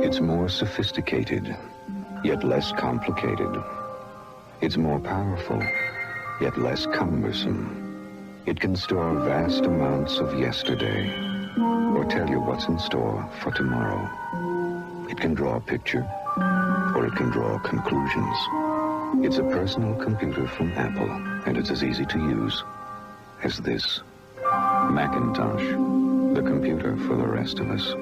It's more sophisticated, yet less complicated. It's more powerful, yet less cumbersome. It can store vast amounts of yesterday, or tell you what's in store for tomorrow. It can draw a picture, or it can draw conclusions. It's a personal computer from Apple, and it's as easy to use as this. Macintosh, the computer for the rest of us.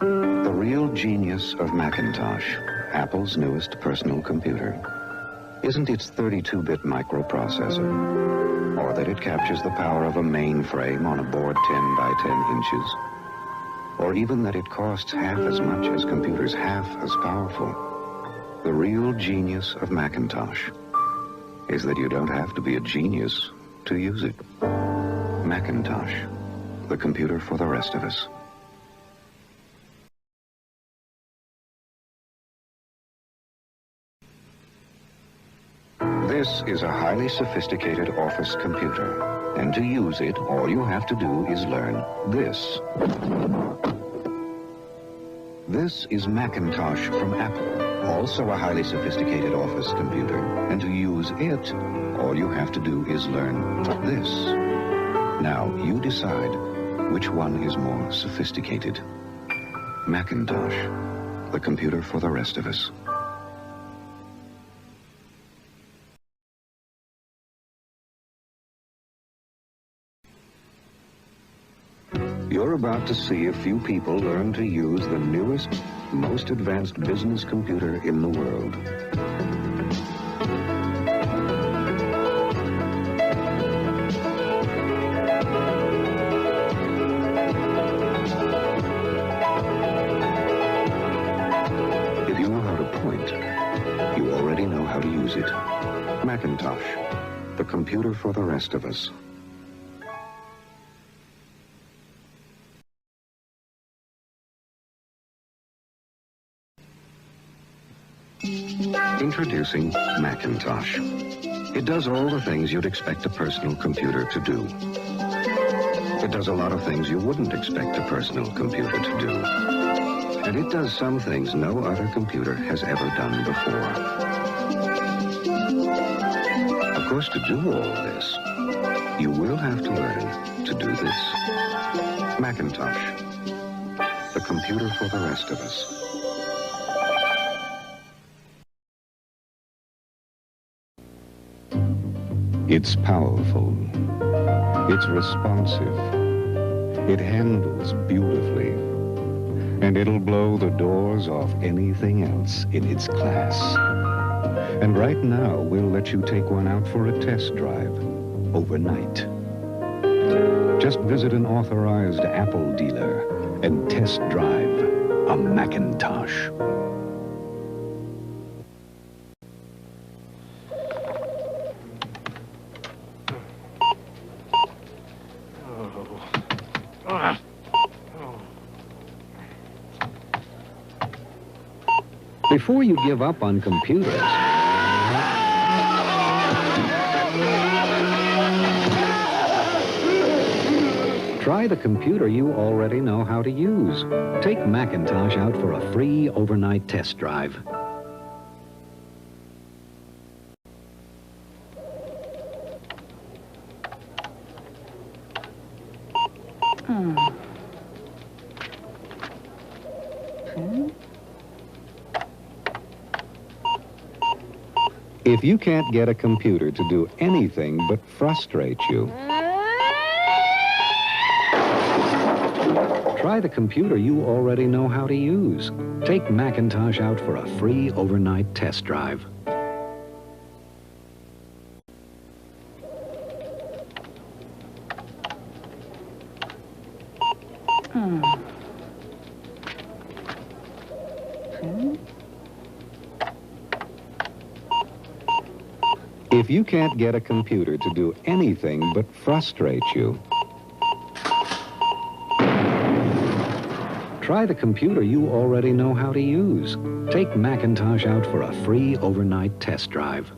The real genius of Macintosh, Apple's newest personal computer, isn't its 32-bit microprocessor, or that it captures the power of a mainframe on a board 10 by 10 inches, or even that it costs half as much as computers half as powerful. The real genius of Macintosh is that you don't have to be a genius to use it. Macintosh, the computer for the rest of us. This is a highly sophisticated office computer, and to use it, all you have to do is learn this. This is Macintosh from Apple, also a highly sophisticated office computer, and to use it, all you have to do is learn this. Now, you decide which one is more sophisticated. Macintosh, the computer for the rest of us. You're about to see a few people learn to use the newest, most advanced business computer in the world. If you know how to point, you already know how to use it. Macintosh, the computer for the rest of us. Introducing Macintosh. It does all the things you'd expect a personal computer to do. It does a lot of things you wouldn't expect a personal computer to do. And it does some things no other computer has ever done before. Of course, to do all this, you will have to learn to do this. Macintosh, the computer for the rest of us. It's powerful. It's responsive. It handles beautifully. And it'll blow the doors off anything else in its class. And right now, we'll let you take one out for a test drive overnight. Just visit an authorized Apple dealer and test drive a Macintosh. Before you give up on computers, try the computer you already know how to use. Take Macintosh out for a free overnight test drive. If you can't get a computer to do anything but frustrate you, try the computer you already know how to use. Take Macintosh out for a free overnight test drive. If you can't get a computer to do anything but frustrate you, try the computer you already know how to use. Take Macintosh out for a free overnight test drive.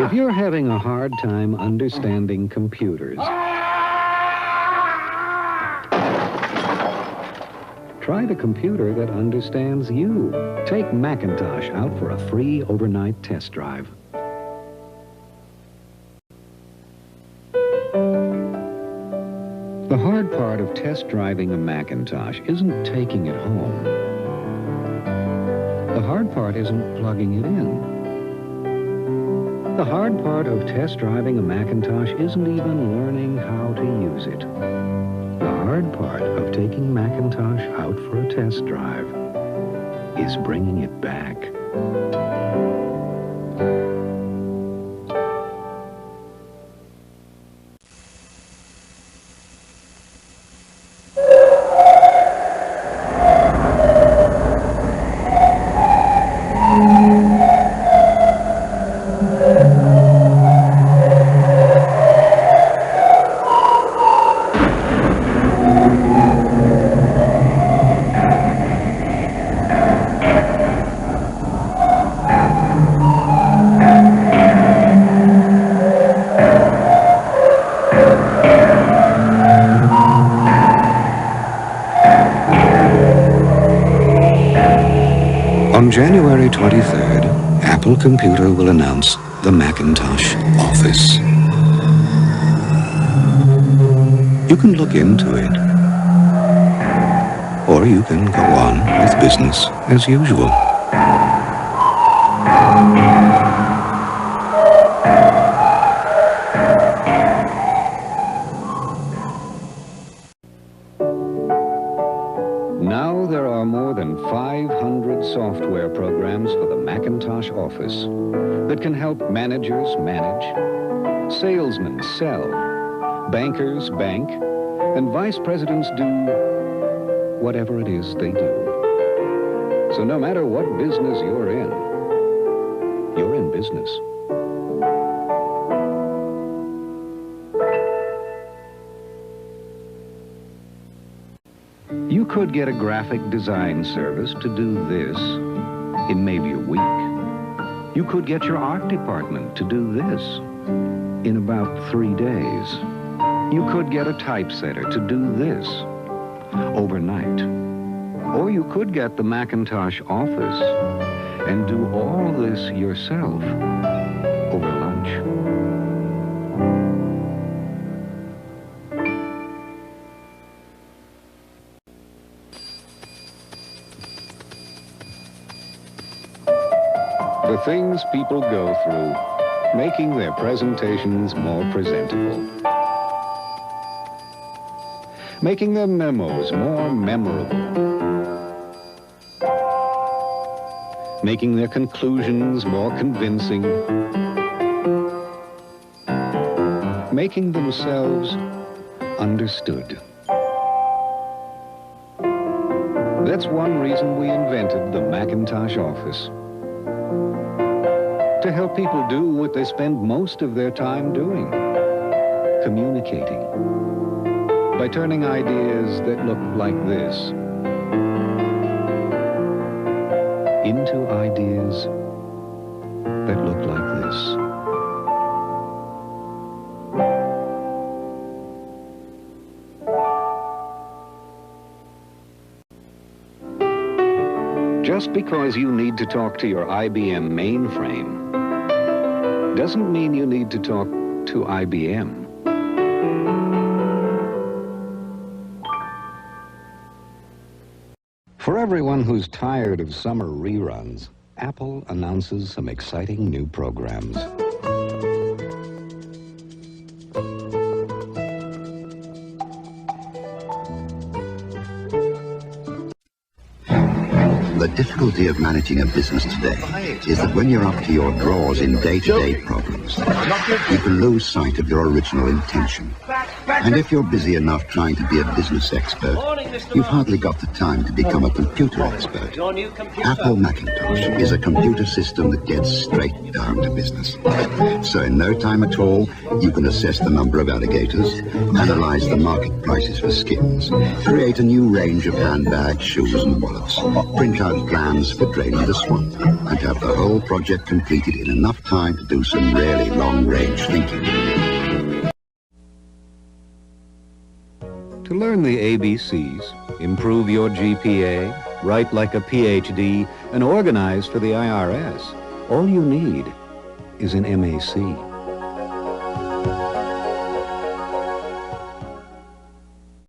If you're having a hard time understanding computers, try the computer that understands you. Take Macintosh out for a free overnight test drive. The hard part of test driving a Macintosh isn't taking it home. The hard part isn't plugging it in. The hard part of test driving a Macintosh isn't even learning how to use it. The hard part of taking Macintosh out for a test drive is bringing it back. On January 23rd, Apple Computer will announce the Macintosh Office. You can look into it, or you can go on with business as usual. Now there are more than 500 software programs for the Macintosh Office that can help managers manage, salesmen sell, bankers bank, and vice presidents do whatever it is they do. So no matter what business you're in business. You could get a graphic design service to do this in maybe a week. You could get your art department to do this in about 3 days. You could get a typesetter to do this overnight. Or you could get the Macintosh Office and do all this yourself over lunch. The things people go through, making their presentations more presentable, making their memos more memorable, making their conclusions more convincing, making themselves understood. That's one reason we invented the Macintosh Office. To help people do what they spend most of their time doing, communicating, by turning ideas that look like this into ideas that look like this. Just because you need to talk to your IBM mainframe doesn't mean you need to talk to IBM. For everyone who's tired of summer reruns, Apple announces some exciting new programs. The difficulty of managing a business today is that when you're up to your drawers in day-to-day problems, you can lose sight of your original intention. And if you're busy enough trying to be a business expert, you've hardly got the time to become a computer expert. Apple Macintosh is a computer system that gets straight down to business. So in no time at all, you can assess the number of alligators, analyze the market prices for skins, create a new range of handbags, shoes and wallets, print out plans for draining the swamp, and have the whole project completed in enough time to do some really long-range thinking. To learn the ABCs, improve your GPA, write like a PhD, and organize for the IRS, all you need is an MAC.